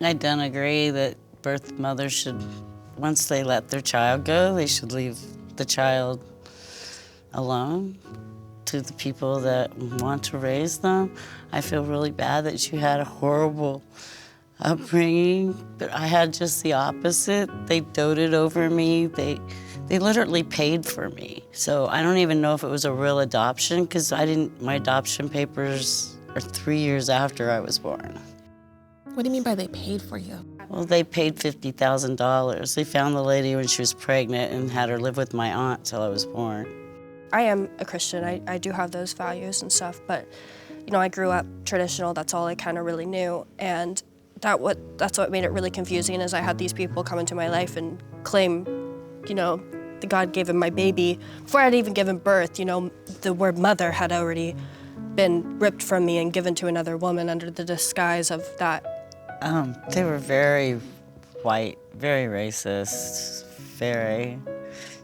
I don't agree that birth mothers should, once they let their child go, they should leave the child alone to the people that want to raise them. I feel really bad that you had a horrible upbringing, but I had just the opposite. They doted over me. They literally paid for me. So I don't even know if it was a real adoption because my adoption papers are 3 years after I was born. What do you mean by they paid for you? Well, they paid $50,000. They found the lady when she was pregnant and had her live with my aunt till I was born. I am a Christian. I do have those values and stuff, but I grew up traditional. That's all I kind of really knew, and that's what made it really confusing. Is I had these people come into my life and claim, that God gave him my baby before I'd even given birth. The word mother had already been ripped from me and given to another woman under the disguise of that. They were very white, very racist, very.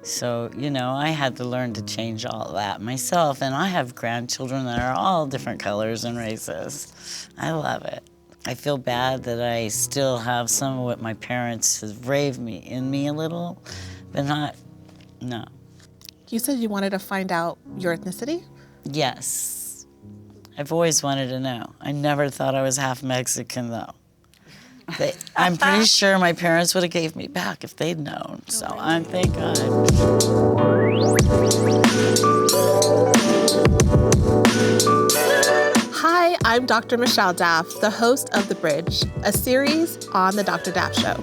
So, I had to learn to change all that myself, and I have grandchildren that are all different colors and races. I love it. I feel bad that I still have some of what my parents have raised me in me a little, but no. You said you wanted to find out your ethnicity? Yes. I've always wanted to know. I never thought I was half Mexican, though. I'm pretty sure my parents would have gave me back if they'd known, so I'm thank God. Hi, I'm Dr. Michelle Daff, the host of The Bridge, a series on The Dr. Daff Show,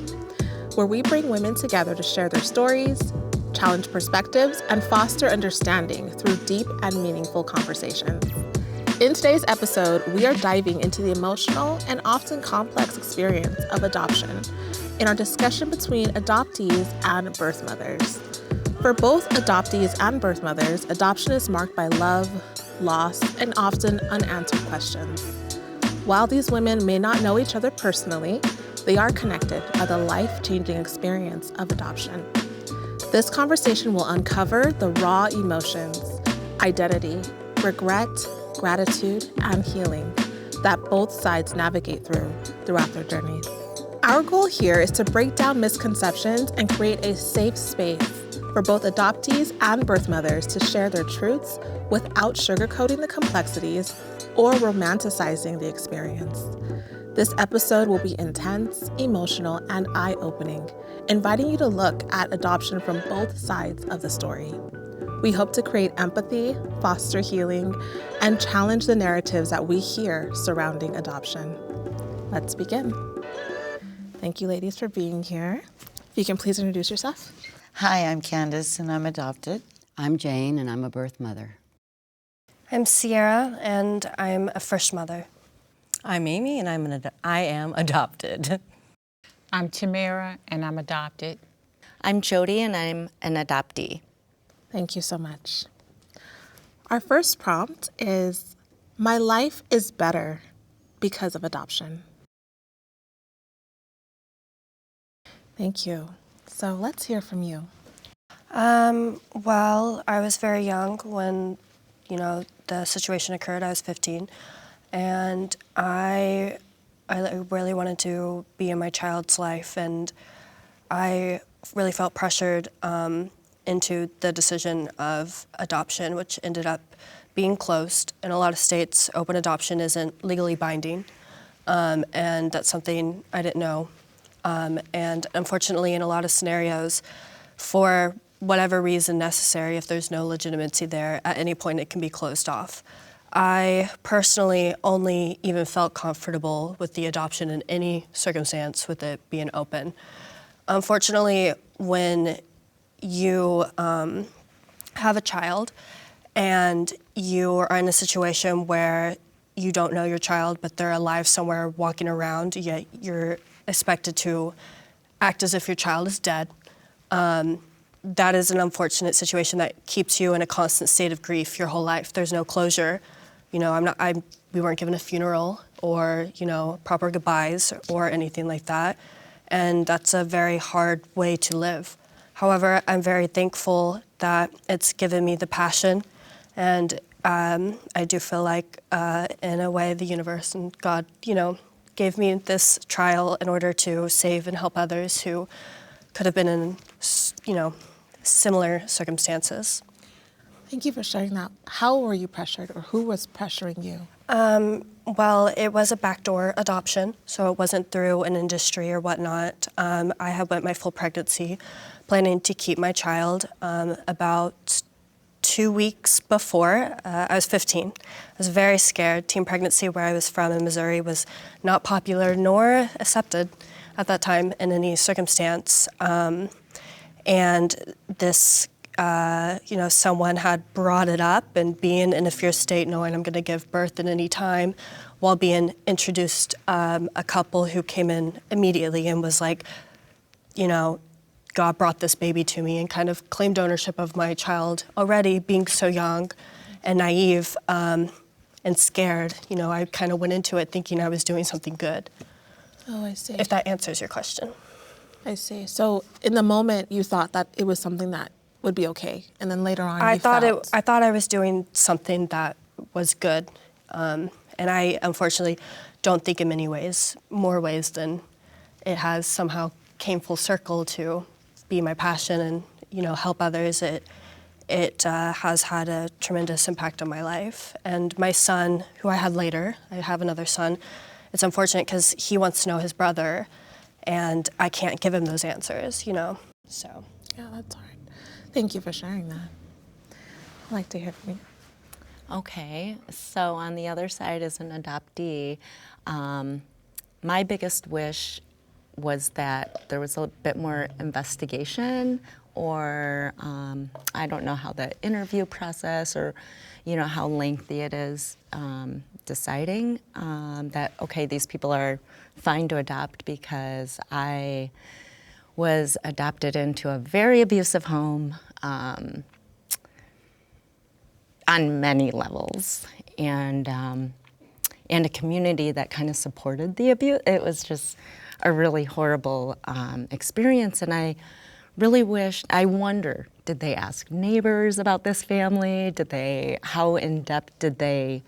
where we bring women together to share their stories, challenge perspectives, and foster understanding through deep and meaningful conversations. In today's episode, we are diving into the emotional and often complex experience of adoption in our discussion between adoptees and birth mothers. For both adoptees and birth mothers, adoption is marked by love, loss, and often unanswered questions. While these women may not know each other personally, they are connected by the life-changing experience of adoption. This conversation will uncover the raw emotions, identity, regret, gratitude, and healing that both sides navigate throughout their journeys. Our goal here is to break down misconceptions and create a safe space for both adoptees and birth mothers to share their truths without sugarcoating the complexities or romanticizing the experience. This episode will be intense, emotional, and eye-opening, inviting you to look at adoption from both sides of the story. We hope to create empathy, foster healing, and challenge the narratives that we hear surrounding adoption. Let's begin. Thank you, ladies, for being here. If you can please introduce yourself. Hi, I'm Candace, and I'm adopted. I'm Jane, and I'm a birth mother. I'm Sierra, and I'm a first mother. I'm Amy, and I am adopted. I'm Tamara, and I'm adopted. I'm Jody, and I'm an adoptee. Thank you so much. Our first prompt is, my life is better because of adoption. Thank you. So let's hear from you. Well, I was very young when, the situation occurred. I was 15, and I really wanted to be in my child's life, and I really felt pressured into the decision of adoption, which ended up being closed. In a lot of states, open adoption isn't legally binding, and that's something I didn't know. And unfortunately, in a lot of scenarios, for whatever reason necessary, if there's no legitimacy there, at any point it can be closed off. I personally only even felt comfortable with the adoption in any circumstance with it being open. Unfortunately, when you have a child and you are in a situation where you don't know your child, but they're alive somewhere walking around, yet you're expected to act as if your child is dead. That is an unfortunate situation that keeps you in a constant state of grief your whole life. There's no closure. We weren't given a funeral or, proper goodbyes or anything like that. And that's a very hard way to live. However, I'm very thankful that it's given me the passion, and I do feel like, in a way, the universe and God, gave me this trial in order to save and help others who could have been in, similar circumstances. Thank you for sharing that. How were you pressured, or who was pressuring you? Well, it was a backdoor adoption, so it wasn't through an industry or whatnot. I had went my full pregnancy planning to keep my child. About 2 weeks before, I was 15. I was very scared. Teen pregnancy, where I was from in Missouri, was not popular nor accepted at that time in any circumstance. And this, someone had brought it up, and being in a fear state, knowing I'm going to give birth at any time, while being introduced a couple who came in immediately and was like, God brought this baby to me, and kind of claimed ownership of my child already, being so young and naive and scared. I kind of went into it thinking I was doing something good. Oh, I see. If that answers your question. I see. So in the moment, you thought that it was something that would be okay, and then later on, I thought I was doing something that was good, and I unfortunately don't think in many ways, more ways than it has somehow came full circle to be my passion and help others. It has had a tremendous impact on my life. And my son, who I had later, I have another son. It's unfortunate because he wants to know his brother, and I can't give him those answers. So. Yeah, that's hard. Thank you for sharing that. I'd like to hear from you. Okay, so on the other side as an adoptee, my biggest wish was that there was a bit more investigation, or I don't know how the interview process, or how lengthy it is deciding that, okay, these people are fine to adopt, because I was adopted into a very abusive home on many levels, and a community that kind of supported the abuse. It was just a really horrible experience, and I really I wonder, did they ask neighbors about this family? How in depth did they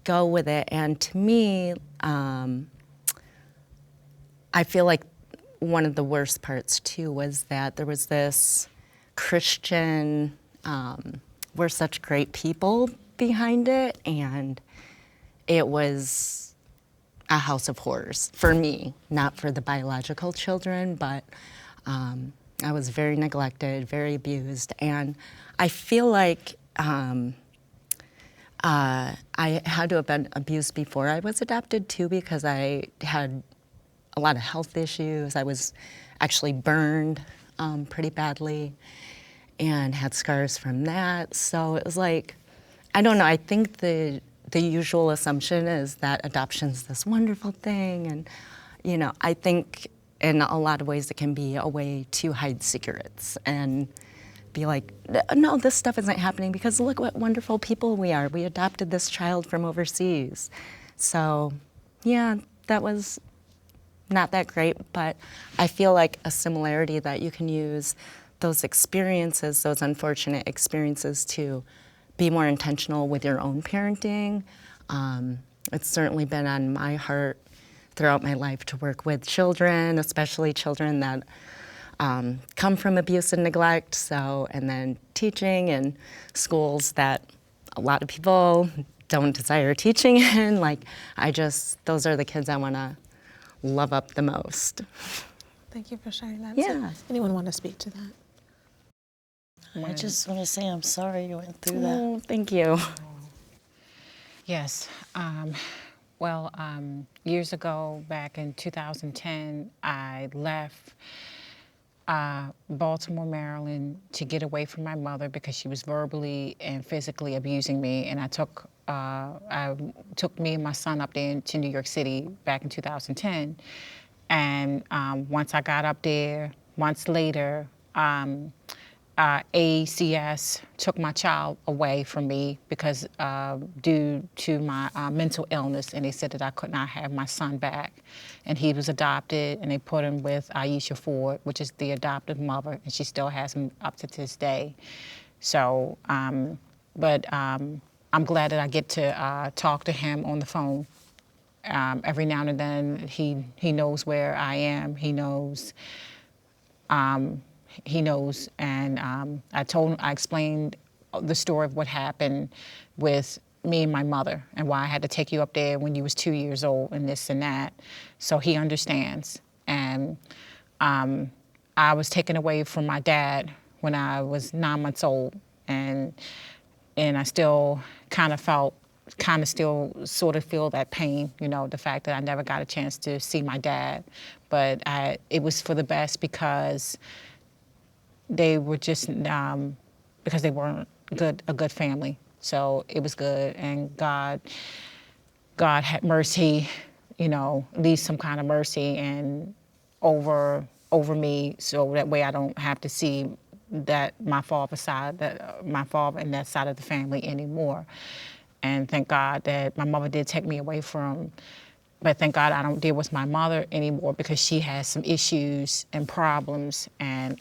go with it? And to me, I feel like one of the worst parts too was that there was this Christian, we're such great people behind it, and it was a house of horrors for me, not for the biological children, but I was very neglected, very abused, and I feel like I had to have been abused before I was adopted too, because I had a lot of health issues. I was actually burned pretty badly and had scars from that. So it was like, I don't know, I think the usual assumption is that adoption's this wonderful thing, and I think in a lot of ways it can be a way to hide secrets and be like, no, this stuff isn't happening because look what wonderful people we are. We adopted this child from overseas. So yeah, that was not that great, but I feel like a similarity that you can use those experiences, those unfortunate experiences, to be more intentional with your own parenting. It's certainly been on my heart throughout my life to work with children, especially children that come from abuse and neglect. So, and then teaching in schools that a lot of people don't desire teaching in. Those are the kids I want to love up the most. Thank you for sharing that. Yeah. So, anyone want to speak to that? I just want to say I'm sorry you went through that. Oh, thank you. Yes. Years ago, back in 2010, I left Baltimore, Maryland, to get away from my mother because she was verbally and physically abusing me, and I took me and my son up there to New York City back in 2010. And once I got up there, months later, ACS took my child away from me because due to my mental illness, and they said that I could not have my son back. And he was adopted, and they put him with Aisha Ford, which is the adoptive mother, and she still has him up to this day. So, I'm glad that I get to talk to him on the phone. every now and then he knows where I am. He knows, and I explained the story of what happened with me and my mother and why I had to take you up there when you was 2 years old and this and that. So he understands. And I was taken away from my dad when I was 9 months old, and I still still sort of feel that pain, the fact that I never got a chance to see my dad. But it was for the best because they were just, because they weren't a good family. So it was good, and God had mercy, leave some kind of mercy and over me, so that way I don't have to see that my father and that side of the family anymore. And thank God that my mother did take me away from, but thank God I don't deal with my mother anymore because she has some issues and problems, and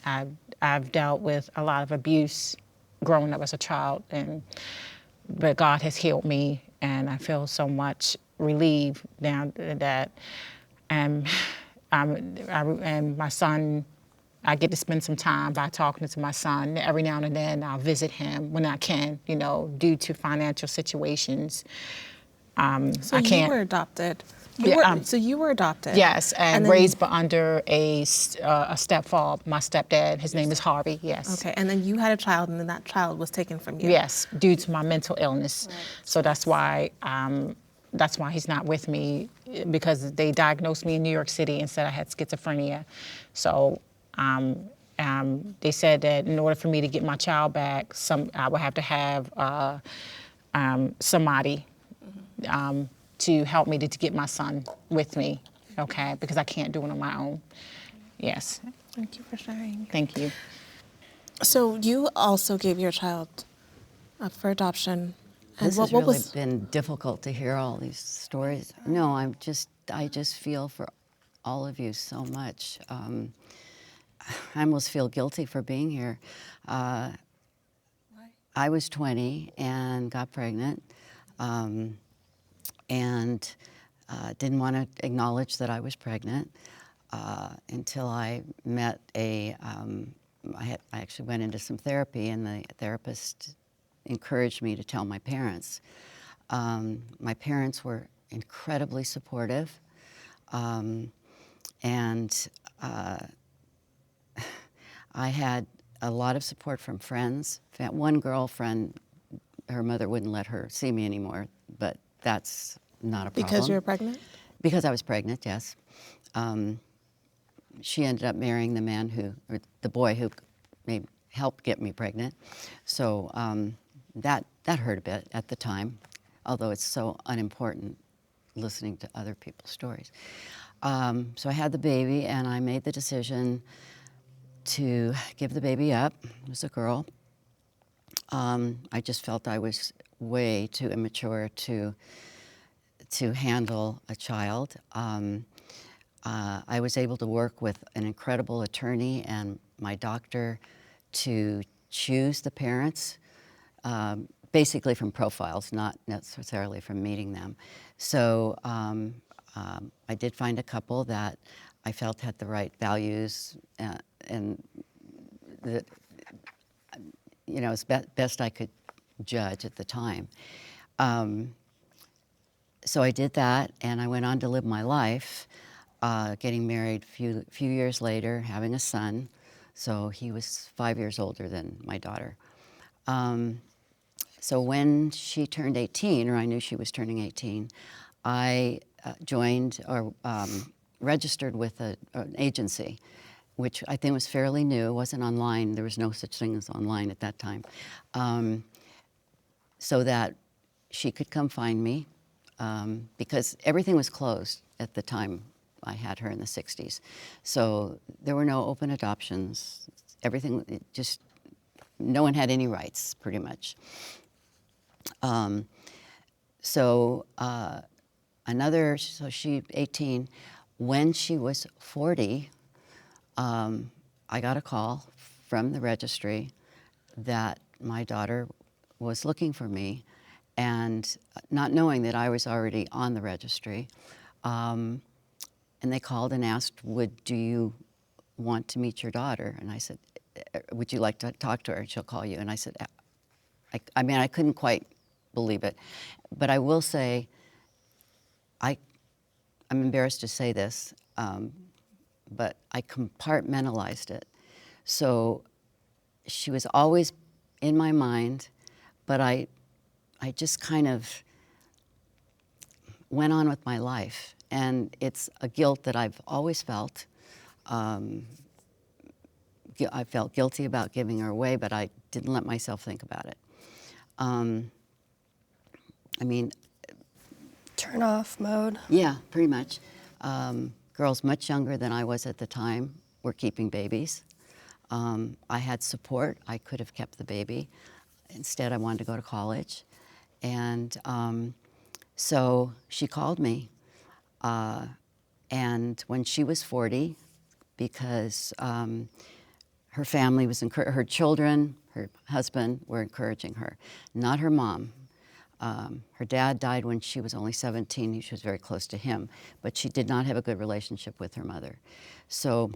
I've dealt with a lot of abuse growing up as a child, but God has healed me, and I feel so much relieved now that, and my son, I get to spend some time by talking to my son. Every now and then I'll visit him when I can, due to financial situations. So I can't. You were adopted. So you were adopted. Yes, and then, raised by under a stepfather, my stepdad. His name is Harvey, yes. Okay, and then you had a child, and then that child was taken from you. Yes, due to my mental illness. Right. So that's why he's not with me, because they diagnosed me in New York City and said I had schizophrenia. So they said that in order for me to get my child back, I would have to have somebody to help me to get my son with me, okay? Because I can't do it on my own. Yes. Thank you for sharing. Thank you. So you also gave your child up for adoption. And This has really been difficult to hear all these stories. No, I just feel for all of you so much. I almost feel guilty for being here. Why? I was 20 and got pregnant, and didn't want to acknowledge that I was pregnant until I met I actually went into some therapy, and the therapist encouraged me to tell my parents. My parents were incredibly supportive, and I had a lot of support from friends. One girlfriend, her mother wouldn't let her see me anymore, but that's not a problem. Because you were pregnant? Because I was pregnant, yes. She ended up marrying the boy who helped get me pregnant. So that hurt a bit at the time, although it's so unimportant listening to other people's stories. So I had the baby, and I made the decision to give the baby up. It was a girl. I just felt I was way too immature to handle a child. I was able to work with an incredible attorney and my doctor to choose the parents, basically from profiles, not necessarily from meeting them. So I did find a couple that I felt had the right values and that, as best I could judge at the time. So I did that, and I went on to live my life, getting married a few years later, having a son. So he was 5 years older than my daughter. So when she turned 18, or I knew she was turning 18, I joined or registered with an agency, which I think was fairly new. It wasn't online. There was no such thing as online at that time. So that she could come find me, because everything was closed at the time I had her in the 60s. So there were no open adoptions. Everything, no one had any rights, pretty much. So she 18. When she was 40, I got a call from the registry that my daughter was looking for me, and not knowing that I was already on the registry. And they called and asked, do you want to meet your daughter? And I said, would you like to talk to her? And she'll call you. And I said, I mean, I couldn't quite believe it. But I will say, I'm embarrassed to say this, but I compartmentalized it. So she was always in my mind, but I just kind of went on with my life. And it's a guilt that I've always felt. I felt guilty about giving her away, but I didn't let myself think about it. I mean, Turn off mode. yeah, pretty much. Girls much younger than I was at the time were keeping babies. I had support. I could have kept the baby. Instead, I wanted to go to college. And so she called me. And when she was 40, because her family was, her children, her husband were encouraging her, not her mom. Her dad died when she was only 17. She was very close to him, but she did not have a good relationship with her mother. So,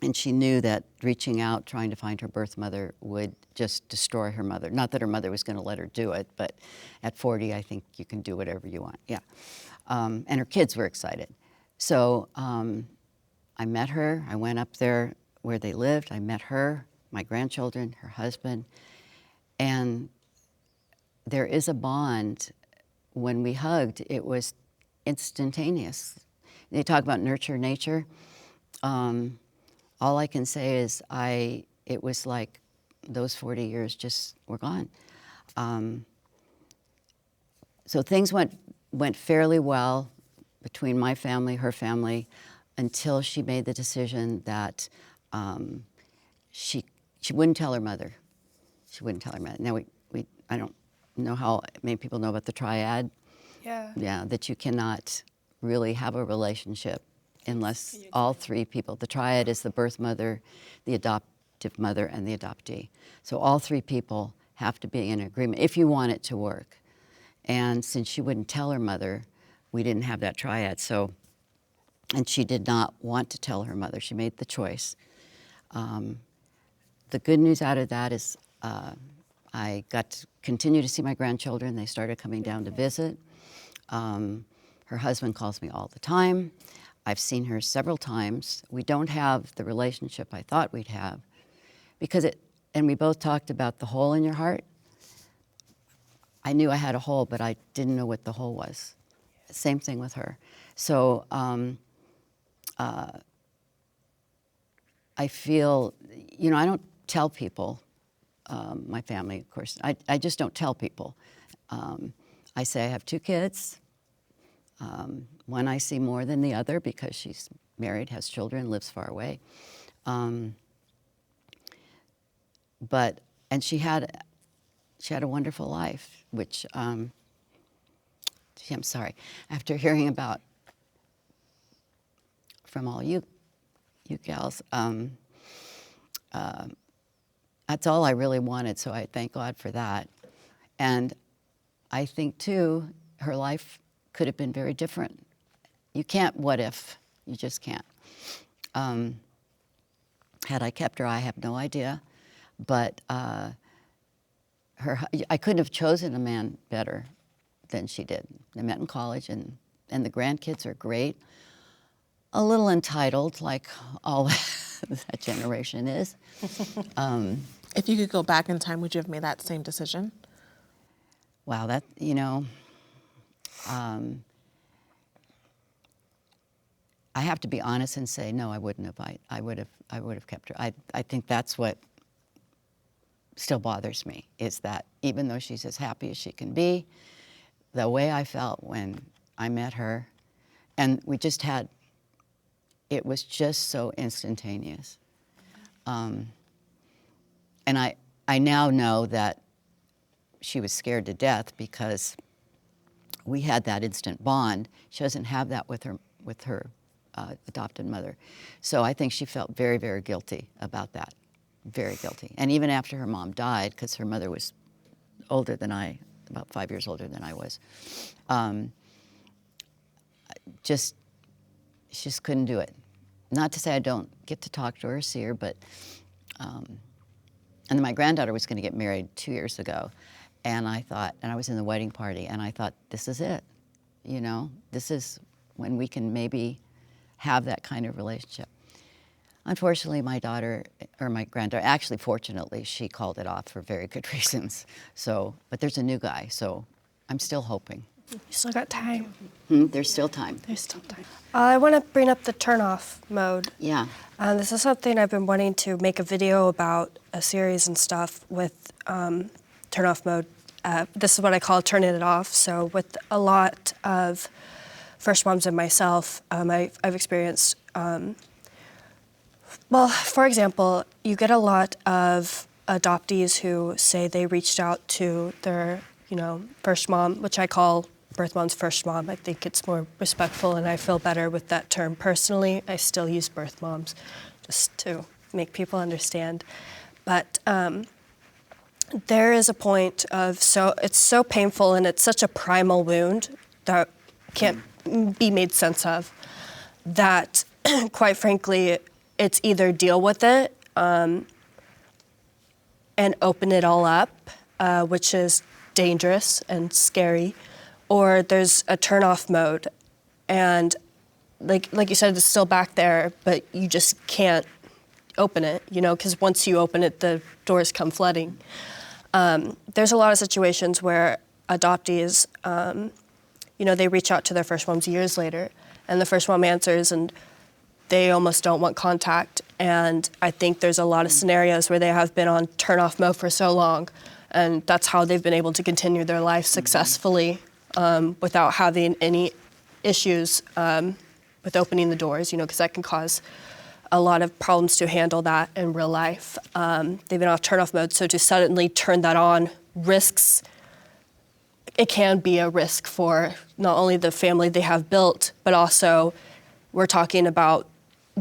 and she knew that reaching out, trying to find her birth mother would just destroy her mother. Not that her mother was going to let her do it, but at 40, I think you can do whatever you want, yeah. And her kids were excited. So I met her. I went up there where they lived. I met her, my grandchildren, her husband, and there is a bond. When we hugged, it was instantaneous. They talk about nurture nature. All I can say is it was like those 40 years just were gone. So things went fairly well between my family, her family, until she made the decision that she wouldn't tell her mother. She wouldn't tell her mother. Now I don't know how many people know about the triad. Yeah. Yeah, that you cannot really have a relationship unless all three people. The triad is the birth mother, the adoptive mother, and the adoptee. So all three people have to be in agreement if you want it to work. And since she wouldn't tell her mother, we didn't have that triad. So, and she did not want to tell her mother. She made the choice. The good news out of that is I got to continue to see my grandchildren. They started coming down to visit. Her husband calls me all the time. I've seen her several times. We don't have the relationship I thought we'd have because and we both talked about the hole in your heart. I knew I had a hole, but I didn't know what the hole was. Same thing with her. So I feel, I don't tell people, my family, of course, I just don't tell people. I say I have 2 kids. One I see more than the other because she's married, has children, lives far away. And she had a wonderful life, which, I'm sorry, after hearing about from all you gals, that's all I really wanted, so I thank God for that. And I think, too, her life could have been very different. You can't what if. You just can't. Had I kept her, I have no idea. But I couldn't have chosen a man better than she did. They met in college, and the grandkids are great. A little entitled, like all that generation is. If you could go back in time, would you have made that same decision? Wow, I have to be honest and say no. I wouldn't have. I would have kept her. I think that's what still bothers me is that even though she's as happy as she can be, the way I felt when I met her, and it was just so instantaneous. And I now know that she was scared to death because we had that instant bond. She doesn't have that with her adopted mother. So I think she felt very, very guilty about that, very guilty. And even after her mom died, because her mother was older than I about 5 years older than I was. She just couldn't do it. Not to say I don't get to talk to her or see her, but, and then my granddaughter was going to get married 2 years ago, and I thought, and I was in the wedding party, and I thought, this is it, you know? This is when we can maybe have that kind of relationship. Unfortunately, my granddaughter, actually, fortunately, she called it off for very good reasons. So, but there's a new guy, so I'm still hoping. You still got time. There's still time. There's still time. I want to bring up the turn-off mode. Yeah. This is something I've been wanting to make a video about, a series and stuff with turn-off mode. This is what I call turning it off. So with a lot of first moms and myself, I've experienced, well, for example, you get a lot of adoptees who say they reached out to their, first mom, which I call birth mom's first mom. I think it's more respectful, and I feel better with that term personally. I still use birth moms just to make people understand. But there is a point of, it's so painful, and it's such a primal wound that can't be made sense of, that quite frankly, it's either deal with it and open it all up, which is dangerous and scary, or there's a turn-off mode, and like you said, it's still back there, but you just can't open it, because once you open it, the doors come flooding. There's a lot of situations where adoptees, they reach out to their first moms years later, and the first mom answers, and they almost don't want contact. And I think there's a lot of scenarios where they have been on turn-off mode for so long, and that's how they've been able to continue their life successfully without having any issues with opening the doors, because that can cause a lot of problems to handle that in real life. They've been off turn-off mode, so to suddenly turn that on risks, it can be a risk for not only the family they have built, but also we're talking about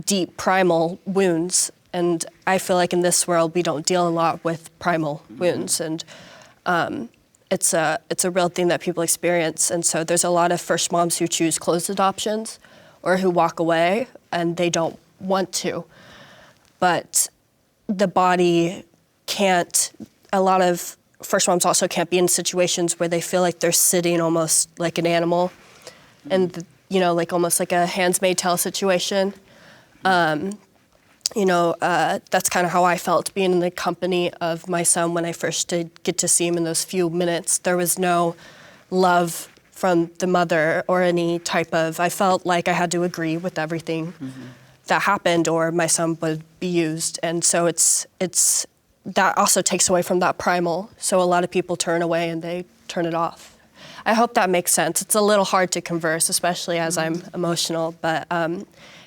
deep primal wounds. And I feel like in this world, we don't deal a lot with primal wounds. And it's a real thing that people experience. And so there's a lot of first moms who choose closed adoptions or who walk away and they don't want to. But the body can't, a lot of first moms also can't be in situations where they feel like they're sitting almost like an animal and, like almost like a Handmaid's Tale situation. That's kind of how I felt being in the company of my son when I first did get to see him in those few minutes. There was no love from the mother or any type of, I felt like I had to agree with everything that happened or my son would be used. And so it's that also takes away from that primal. So a lot of people turn away and they turn it off. I hope that makes sense. It's a little hard to converse, especially as I'm emotional, but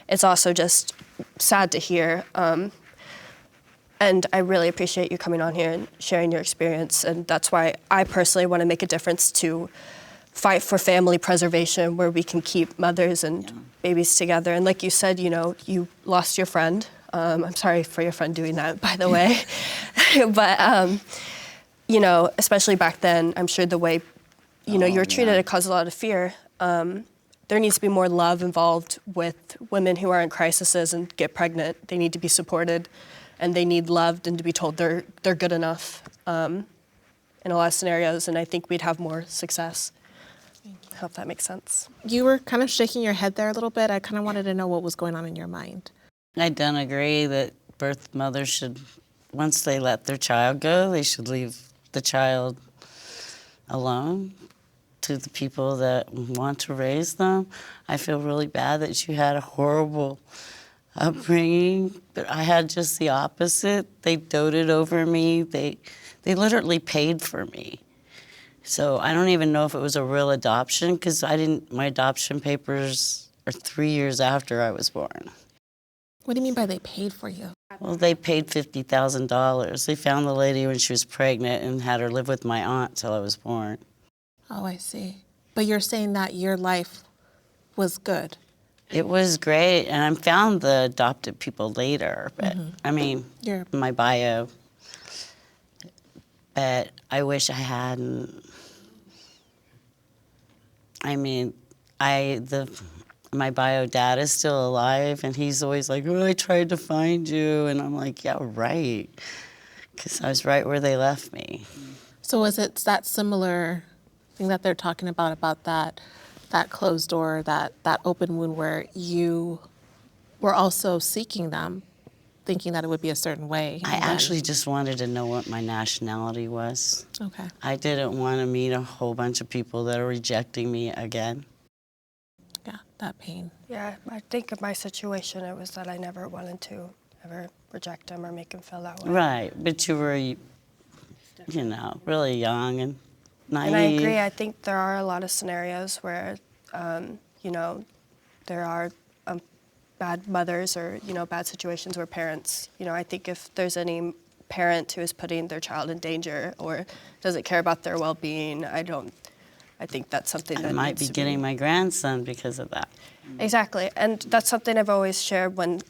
it's also just sad to hear. And I really appreciate you coming on here and sharing your experience. And that's why I personally want to make a difference to fight for family preservation where we can keep mothers and babies together. And like you said, you lost your friend. I'm sorry for your friend doing that, by the way. But, especially back then, I'm sure the way, you were treated, it caused a lot of fear. There needs to be more love involved with women who are in crises and get pregnant. They need to be supported, and they need loved and to be told they're good enough in a lot of scenarios, and I think we'd have more success. I hope that makes sense. You were kind of shaking your head there a little bit. I kind of wanted to know what was going on in your mind. I don't agree that birth mothers should, once they let their child go, they should leave the child alone to the people that want to raise them. I feel really bad that you had a horrible upbringing, but I had just the opposite. They doted over me. They literally paid for me. So I don't even know if it was a real adoption because my adoption papers are 3 years after I was born. What do you mean by they paid for you? Well, they paid $50,000. They found the lady when she was pregnant and had her live with my aunt till I was born. Oh, I see. But you're saying that your life was good. It was great, and I found the adopted people later, but my bio. But I wish I hadn't. I mean, my bio dad is still alive, and he's always like, "Oh, I tried to find you," and I'm like, "Yeah, right," because I was right where they left me. So is it that similar thing that they're talking about that closed door, that open wound where you were also seeking them, thinking that it would be a certain way? I actually just wanted to know what my nationality was. Okay. I didn't want to meet a whole bunch of people that are rejecting me again. Yeah, that pain. Yeah, I think in my situation, it was that I never wanted to ever reject him or make him feel that way. Right, but you were, really young and naive. And I agree. I think there are a lot of scenarios where, there are bad mothers or, bad situations where parents, I think if there's any parent who is putting their child in danger or doesn't care about their well-being, I think that's something that I might needs be to getting my grandson because of that. Exactly. And that's something I've always shared when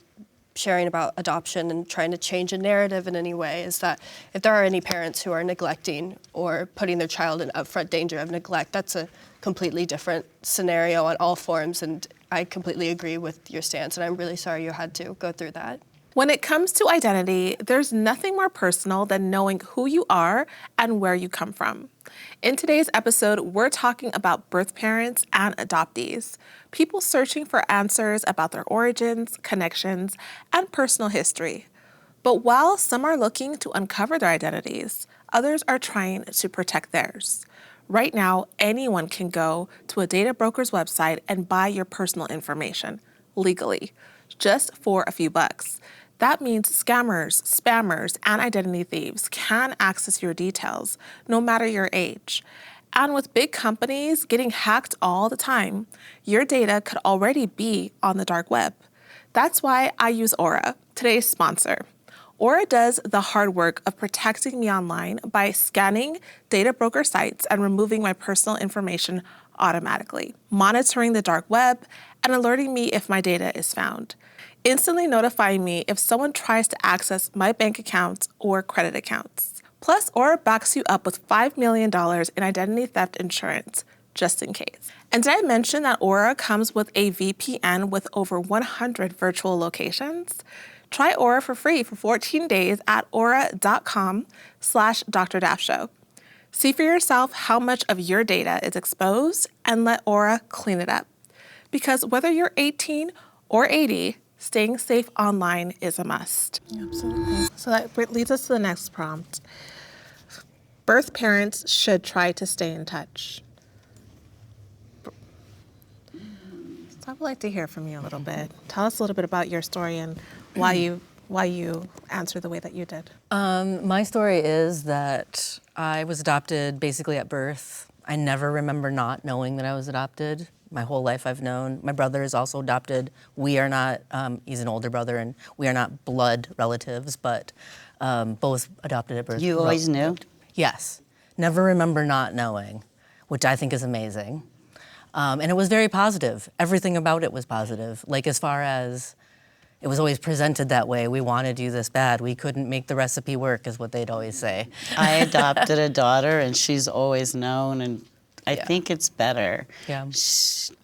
sharing about adoption and trying to change a narrative in any way, is that if there are any parents who are neglecting or putting their child in upfront danger of neglect, that's a completely different scenario on all forms, and I completely agree with your stance, and I'm really sorry you had to go through that. When it comes to identity, there's nothing more personal than knowing who you are and where you come from. In today's episode, we're talking about birth parents and adoptees, people searching for answers about their origins, connections, and personal history. But while some are looking to uncover their identities, others are trying to protect theirs. Right now, anyone can go to a data broker's website and buy your personal information legally, just for a few bucks. That means scammers, spammers, and identity thieves can access your details, no matter your age. And with big companies getting hacked all the time, your data could already be on the dark web. That's why I use Aura, today's sponsor. Aura does the hard work of protecting me online by scanning data broker sites and removing my personal information automatically, monitoring the dark web, and alerting me if my data is found, instantly notifying me if someone tries to access my bank accounts or credit accounts. Plus, Aura backs you up with $5 million in identity theft insurance, just in case. And did I mention that Aura comes with a VPN with over 100 virtual locations? Try Aura for free for 14 days at aura.com/Dr. Daff Show. See for yourself how much of your data is exposed and let Aura clean it up. Because whether you're 18 or 80, staying safe online is a must. Absolutely. So that leads us to the next prompt. Birth parents should try to stay in touch. So I would like to hear from you a little bit. Tell us a little bit about your story and why you answer the way that you did. My story is that I was adopted basically at birth. I never remember not knowing that I was adopted. My whole life I've known. My brother is also adopted. We are not, he's an older brother, and we are not blood relatives, but both adopted at birth. You always knew? Yes. Never remember not knowing, which I think is amazing. And it was very positive. Everything about it was positive. Like, as far as it was always presented that way. We wanted you this bad. We couldn't make the recipe work, is what they'd always say. I adopted a daughter, and she's always known, and I think it's better. Yeah.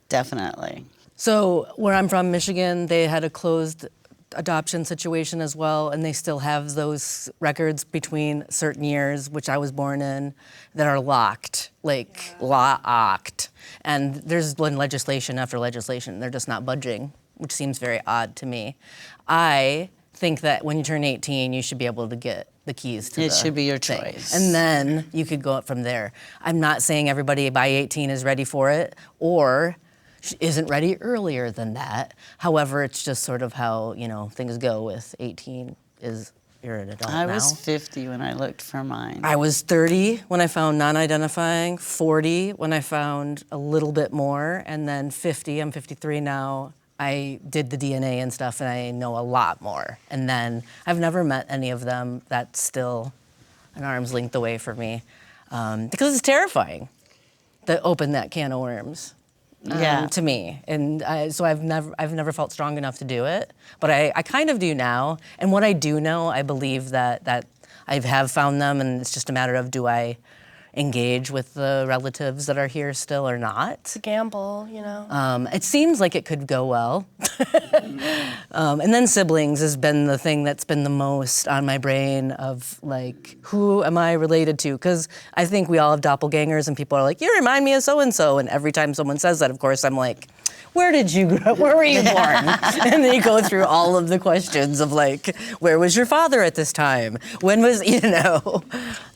Definitely. So where I'm from, Michigan, they had a closed adoption situation as well, and they still have those records between certain years, which I was born in, that are locked, locked. And there's been legislation after legislation. They're just not budging, which seems very odd to me. I think that when you turn 18, you should be able to get the keys to it should be your thing. choice. And then you could go up from there. I'm not saying everybody by 18 is ready for it or isn't ready earlier than that. However, it's just sort of how, things go with 18 is you're an adult now. I was 50 when I looked for mine. I was 30 when I found non-identifying, 40 when I found a little bit more, and then 50, I'm 53 now. I did the DNA and stuff, and I know a lot more. And then I've never met any of them. That's still an arm's length away for me, because it's terrifying to open that can of worms. To me, and so I've never felt strong enough to do it, but I kind of do now. And what I do know, I believe that I have found them, and it's just a matter of do I engage with the relatives that are here still or not. It's a gamble, you know. It seems like it could go well. And then siblings has been the thing that's been the most on my brain of like, who am I related to? Because I think we all have doppelgangers and people are like, you remind me of so-and-so. And every time someone says that, of course, I'm like, where did you grow up? Where were you born? And then you go through all of the questions of like, where was your father at this time? When was, you know?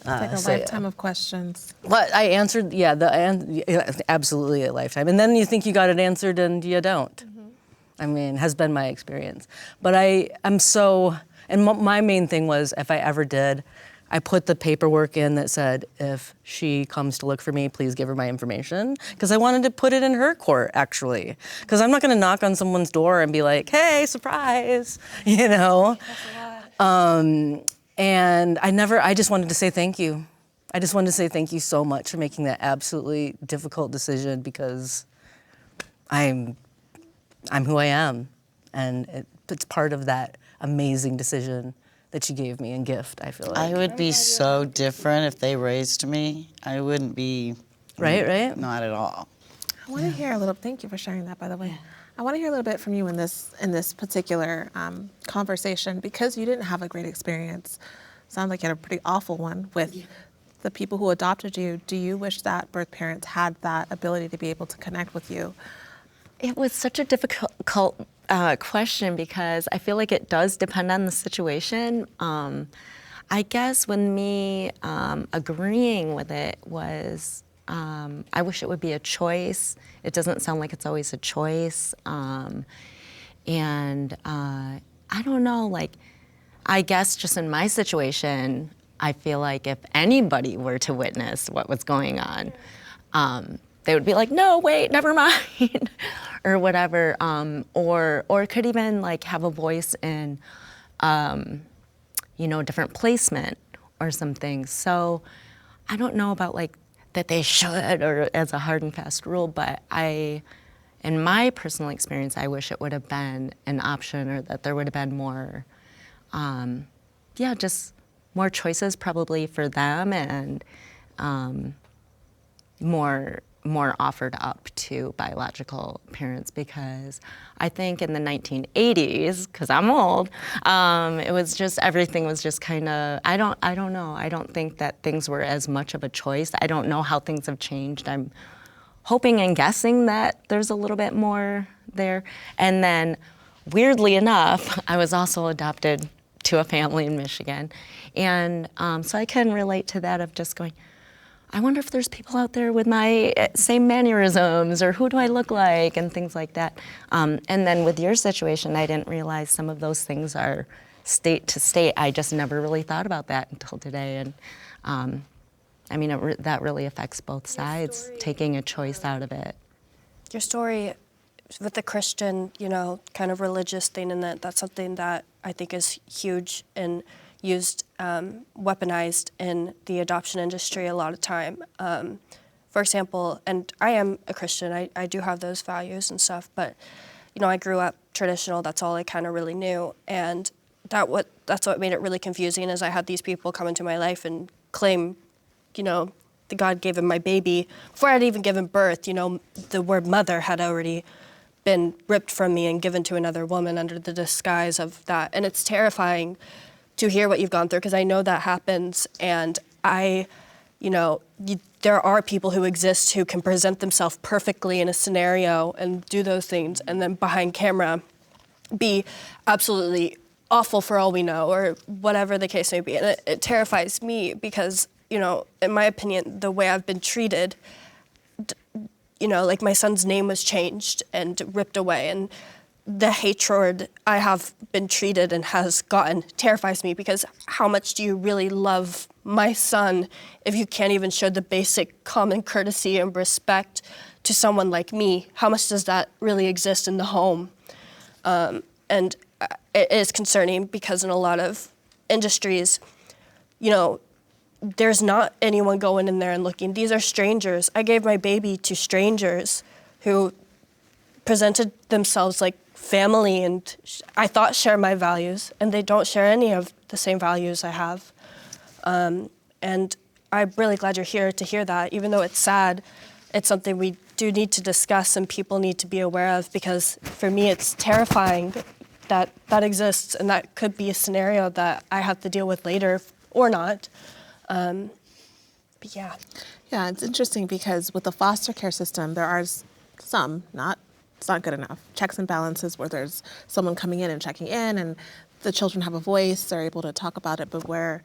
It's like a lifetime of questions. But I answered, absolutely a lifetime. And then you think you got it answered and you don't. I mean, has been my experience. But I'm so, and my main thing was if I ever did, I put the paperwork in that said, if she comes to look for me, please give her my information. Because I wanted to put it in her court, actually. Because I'm not going to knock on someone's door and be like, hey, surprise, you know? And I just wanted to say thank you. I just wanted to say thank you so much for making that absolutely difficult decision, because I'm who I am. And it's part of that amazing decision that you gave me in gift, I feel like. I would be so different if they raised me. I wouldn't be. Right? Not at all. I want to hear a little. Thank you for sharing that, by the way. I want to hear a little bit from you in this particular conversation, because you didn't have a great experience. Sounds like you had a pretty awful one with the people who adopted you. Do you wish that birth parents had that ability to be able to connect with you? It was such a difficult question, because I feel like it does depend on the situation. I guess when me agreeing with it was, I wish it would be a choice. It doesn't sound like it's always a choice. And I don't know, like, I guess just in my situation, I feel like if anybody were to witness what was going on, they would be like, no, wait, never mind, or whatever, or could even like have a voice in, different placement or something. So I don't know about like that they should or as a hard and fast rule, but in my personal experience, I wish it would have been an option, or that there would have been more, just more choices probably for them, and more offered up to biological parents, because I think in the 1980s, because I'm old, it was just, everything was just kind of, I don't know. I don't think that things were as much of a choice. I don't know how things have changed. I'm hoping and guessing that there's a little bit more there. And then, weirdly enough, I was also adopted to a family in Michigan. And so I can relate to that of just going, I wonder if there's people out there with my same mannerisms, or who do I look like, and things like that. And then with your situation, I didn't realize some of those things are state to state. I just never really thought about that until today. And that really affects both sides, taking a choice out of it. Your story with the Christian, kind of religious thing, and that's something that I think is huge and used, weaponized in the adoption industry a lot of time. For example, and I am a Christian, I do have those values and stuff, but I grew up traditional, that's all I kind of really knew. And that's what made it really confusing, is I had these people come into my life and claim, that God gave him my baby. Before I'd even given birth, the word mother had already been ripped from me and given to another woman under the disguise of that. And it's terrifying to hear what you've gone through, because I know that happens, and there are people who exist who can present themselves perfectly in a scenario and do those things, and then behind camera be absolutely awful for all we know, or whatever the case may be. And it terrifies me because, in my opinion, the way I've been treated, like my son's name was changed and ripped away, and the hatred I have been treated and has gotten terrifies me, because how much do you really love my son if you can't even show the basic common courtesy and respect to someone like me? How much does that really exist in the home? And it is concerning, because in a lot of industries, there's not anyone going in there and looking. These are strangers. I gave my baby to strangers who presented themselves like family, and I thought share my values, and they don't share any of the same values I have. And I'm really glad you're here to hear that. Even though it's sad, it's something we do need to discuss and people need to be aware of, because for me it's terrifying that that exists and that could be a scenario that I have to deal with later or not. But yeah. Yeah, it's interesting because with the foster care system, there are some, it's not good enough, checks and balances where there's someone coming in and checking in and the children have a voice, they're able to talk about it, but where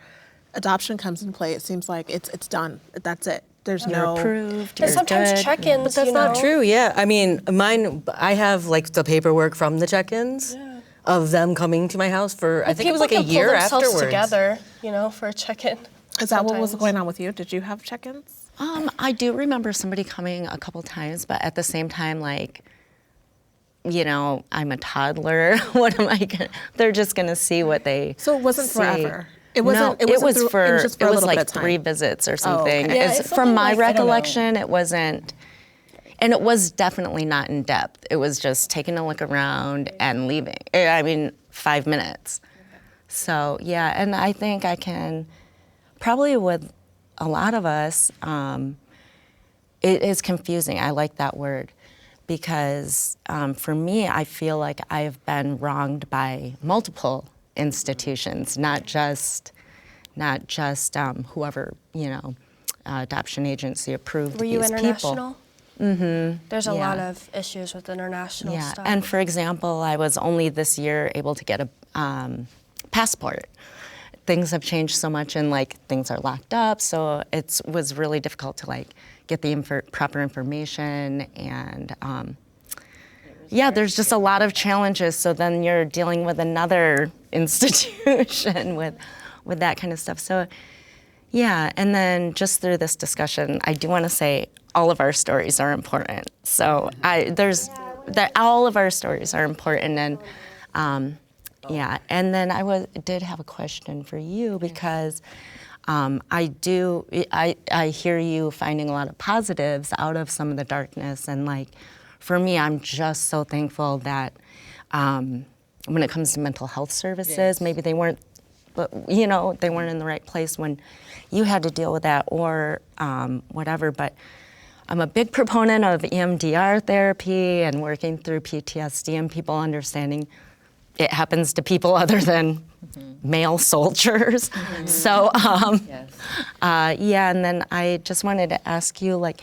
adoption comes into play, it seems like it's done. That's it. There's no Approved. And You're sometimes good. check-ins, But that's you not know? true. Yeah, I mean, mine. I have like the paperwork from the check-ins of them coming to my house for. I think it was like a year People can pull themselves afterwards. together, you know, for a check-in. Is that what was sometimes. going on with you? Did you have check-ins? I do remember somebody coming a couple times, but at the same time, like, you know, I'm a toddler. What am I gonna? They're just gonna see what they. So it wasn't see. forever. It wasn't. No, it was just for a little like bit of time. 3 visits or something. okay. Yeah, It's- it's from something my like, I don't know. recollection, it wasn't, and it was definitely not in depth. It was just taking a look around and leaving. I mean, 5 minutes. So yeah, and I think I can, probably with a lot of us, it is confusing. I like that word. Because for me, I feel like I've been wronged by multiple institutions, not just whoever, you know, adoption agency approved Were you these international? people. There's a Yeah. lot of issues with international Yeah, stuff. and for example, I was only this year able to get a passport. Things have changed so much, and like things are locked up, so it was really difficult to like get the proper information, and yeah, there's just a lot of challenges. So then you're dealing with another institution with that kind of stuff. So yeah, and then just through this discussion, I do want to say all of our stories are important. So all of our stories are important, and yeah. And then I did have a question for you, because I hear you finding a lot of positives out of some of the darkness, and like for me, I'm just so thankful that when it comes to mental health services, maybe they weren't, but you know, they weren't in the right place when you had to deal with that, or whatever. But I'm a big proponent of EMDR therapy and working through PTSD and people understanding it happens to people other than male soldiers. So yeah, and then I just wanted to ask you, like,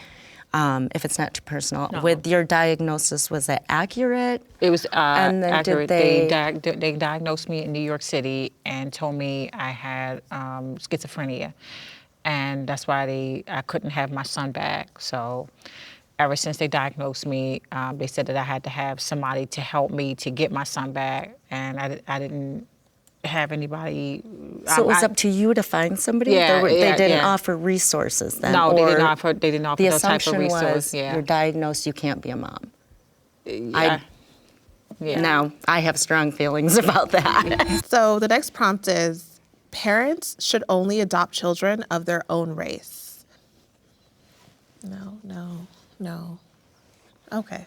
if it's not too personal, with your diagnosis, was it accurate? It was And then accurate. did They diagnosed me in New York City and told me I had schizophrenia, and that's why I couldn't have my son back. So ever since they diagnosed me, they said that I had to have somebody to help me to get my son back, and I didn't have anybody. So it was up to you to find somebody? Yeah, They didn't yeah. offer resources then? No, they didn't or offer. They didn't offer The those type of assumption resources. was Yeah. you're diagnosed, you can't be a mom. Yeah. Now, I have strong feelings about that. So the next prompt is, parents should only adopt children of their own race. No. Okay.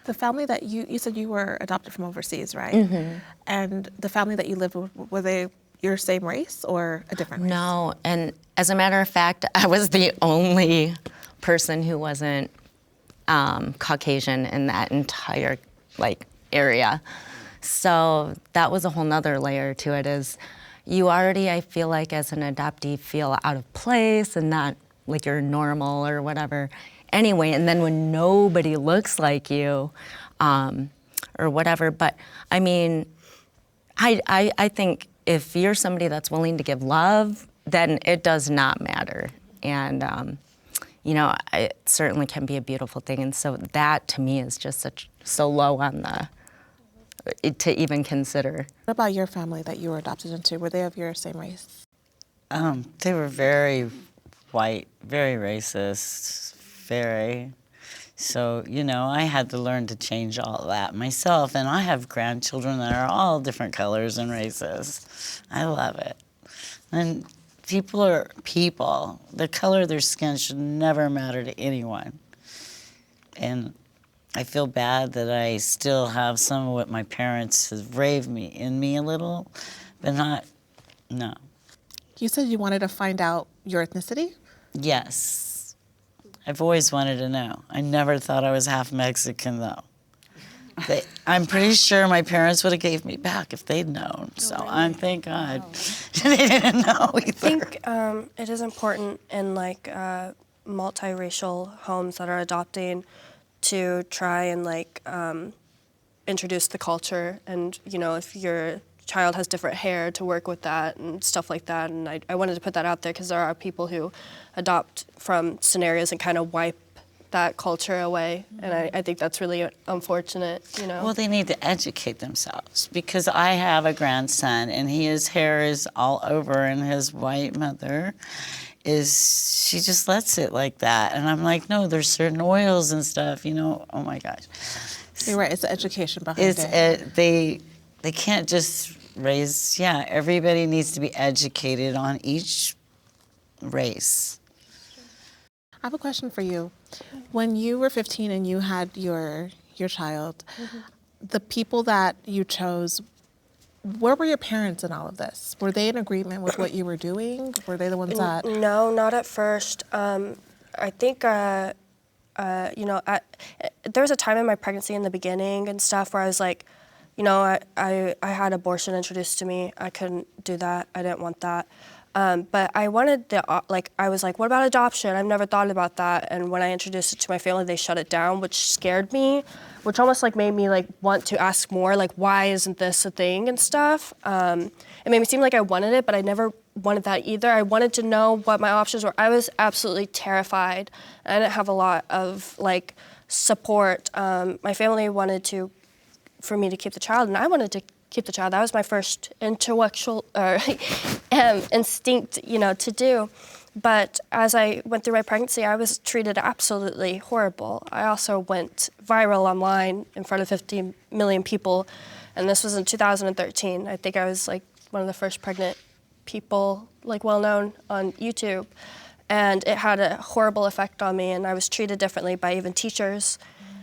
The family that you said you were adopted from overseas, right? Mm-hmm. And the family that you lived with, were they your same race or a different race? No, and as a matter of fact, I was the only person who wasn't Caucasian in that entire area. So that was a whole nother layer to it, is you already, I feel like as an adoptee, feel out of place and not like you're normal or whatever anyway. And then when nobody looks like you or whatever, but I mean, I think if you're somebody that's willing to give love, then it does not matter. And, you know, it certainly can be a beautiful thing. And so that to me is just so low on to even consider. What about your family that you were adopted into? Were they of your same race? They were very white, very racist, very. So, you know, I had to learn to change all that myself. And I have grandchildren that are all different colors and races. I love it. And people are people. The color of their skin should never matter to anyone. And I feel bad that I still have some of what my parents have raised me in me a little, but no. You said you wanted to find out your ethnicity? Yes. I've always wanted to know. I never thought I was half Mexican, though. I'm pretty sure my parents would have gave me back if they'd known. So I'm thank God they didn't know either. I think it is important in like multiracial homes that are adopting to try and like introduce the culture, and you know, if your child has different hair, to work with that and stuff like that. And I wanted to put that out there because there are people who adopt from scenarios and kind of wipe that culture away, and I think that's really unfortunate, you know. Well, they need to educate themselves, because I have a grandson and his hair is all over, and his white mother she just lets it like that. And I'm like, no, there's certain oils and stuff, you know. Oh my gosh. You're right, it's the education behind it. They can't just raise, everybody needs to be educated on each race. I have a question for you. When you were 15 and you had your child, the people that you chose, where were your parents in all of this? Were they in agreement with what you were doing? Were they the ones that... No, not at first. I think, you know, there was a time in my pregnancy in the beginning and stuff where I was like, you know, I had abortion introduced to me. I couldn't do that. I didn't want that. But I wanted I was like, what about adoption? I've never thought about that. And when I introduced it to my family, they shut it down, which scared me, which almost like made me like want to ask more, like, why isn't this a thing and stuff? It made me seem like I wanted it, but I never wanted that either. I wanted to know what my options were. I was absolutely terrified. I didn't have a lot of like support. My family wanted for me to keep the child, and I wanted to keep the child. That was my first intellectual instinct, you know, to do. But as I went through my pregnancy, I was treated absolutely horrible. I also went viral online in front of 50 million people, and this was in 2013. I think I was like one of the first pregnant people, like well-known on YouTube, and it had a horrible effect on me, and I was treated differently by even teachers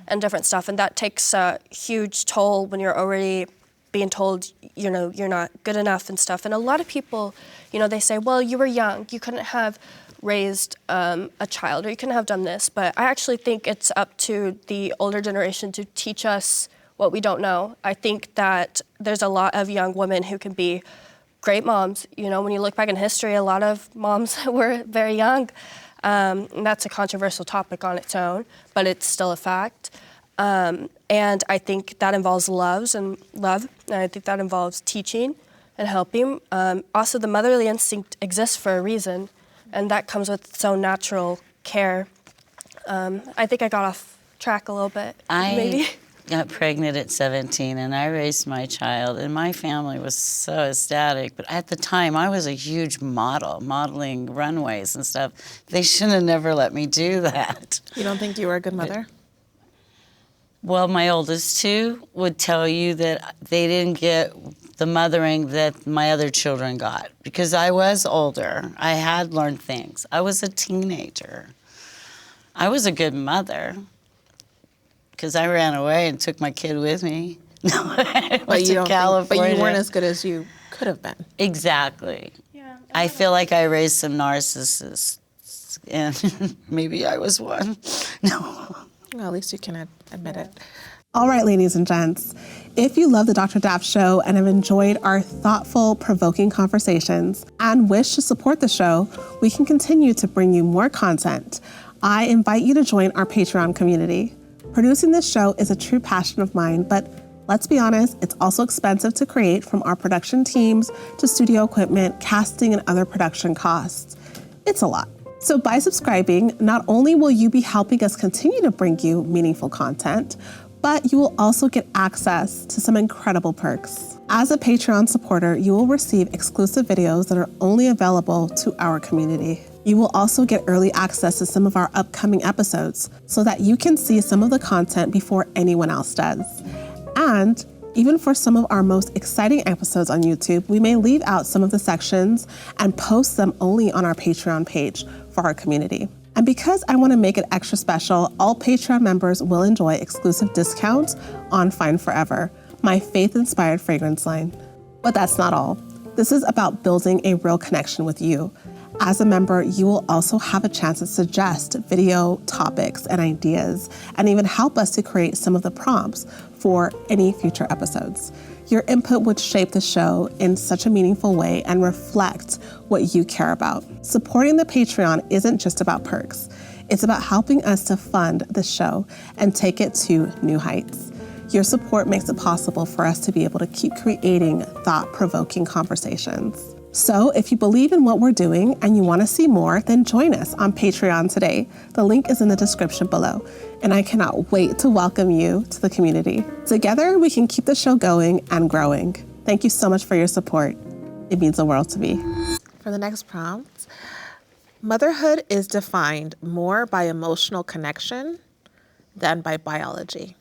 and different stuff, and that takes a huge toll when you're already being told, you know, you're not good enough and stuff. And a lot of people, you know, they say, well, you were young, you couldn't have raised a child, or you couldn't have done this. But I actually think it's up to the older generation to teach us what we don't know. I think that there's a lot of young women who can be great moms. You know, when you look back in history, a lot of moms were very young. And that's a controversial topic on its own, but it's still a fact. And I think that involves love, and I think that involves teaching and helping. Also, the motherly instinct exists for a reason, and that comes with its own natural care. I think I got off track a little bit, maybe. I got pregnant at 17, and I raised my child, and my family was so ecstatic. But at the time, I was a huge modeling runways and stuff. They shouldn't have never let me do that. You don't think you were a good mother? Well, my oldest two would tell you that they didn't get the mothering that my other children got, because I was older. I had learned things. I was a teenager. I was a good mother, because I ran away and took my kid with me. But you weren't as good as you could have been. Exactly. Yeah. I feel like I raised some narcissists, and maybe I was one. No. Well, at least you can admit it. All right, ladies and gents, if you love the Dr. Daff Show and have enjoyed our thoughtful, provoking conversations and wish to support the show, we can continue to bring you more content. I invite you to join our Patreon community. Producing this show is a true passion of mine, but let's be honest, it's also expensive to create, from our production teams to studio equipment, casting, and other production costs. It's a lot. So by subscribing, not only will you be helping us continue to bring you meaningful content, but you will also get access to some incredible perks. As a Patreon supporter, you will receive exclusive videos that are only available to our community. You will also get early access to some of our upcoming episodes so that you can see some of the content before anyone else does. And even for some of our most exciting episodes on YouTube, we may leave out some of the sections and post them only on our Patreon page for our community. And because I want to make it extra special, all Patreon members will enjoy exclusive discounts on Find Forever, my faith-inspired fragrance line. But that's not all. This is about building a real connection with you. As a member, you will also have a chance to suggest video topics and ideas, and even help us to create some of the prompts for any future episodes. Your input would shape the show in such a meaningful way and reflect what you care about. Supporting the Patreon isn't just about perks. It's about helping us to fund the show and take it to new heights. Your support makes it possible for us to be able to keep creating thought-provoking conversations. So if you believe in what we're doing and you want to see more, then join us on Patreon today. The link is in the description below. And I cannot wait to welcome you to the community. Together, we can keep the show going and growing. Thank you so much for your support. It means the world to me. For the next prompt, motherhood is defined more by emotional connection than by biology.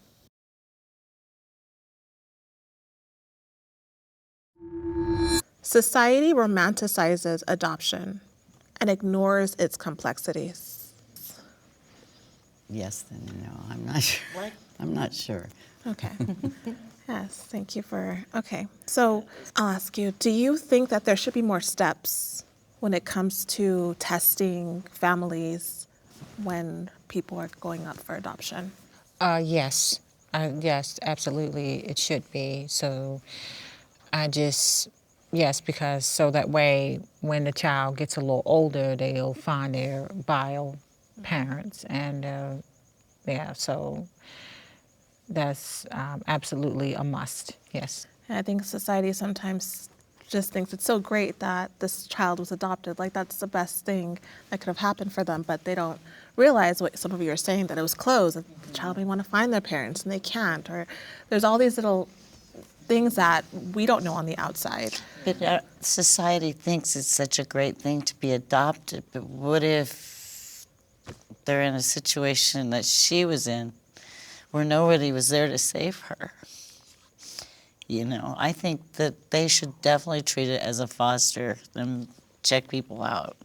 Society romanticizes adoption and ignores its complexities. Yes, then no, I'm not sure. I'm not sure. Okay. Yes, thank you for, okay. So I'll ask you, do you think that there should be more steps when it comes to testing families when people are going up for adoption? Yes. Yes, absolutely, it should be. So yes, because so that way when the child gets a little older, they'll find their bio parents. And yeah, so that's absolutely a must, yes. And I think society sometimes just thinks it's so great that this child was adopted. Like, that's the best thing that could have happened for them, but they don't realize what some of you are saying, that it was closed, that the child may want to find their parents and they can't, or there's all these little things that we don't know on the outside. But society thinks it's such a great thing to be adopted, but what if they're in a situation that she was in where nobody was there to save her? You know, I think that they should definitely treat it as a foster and check people out,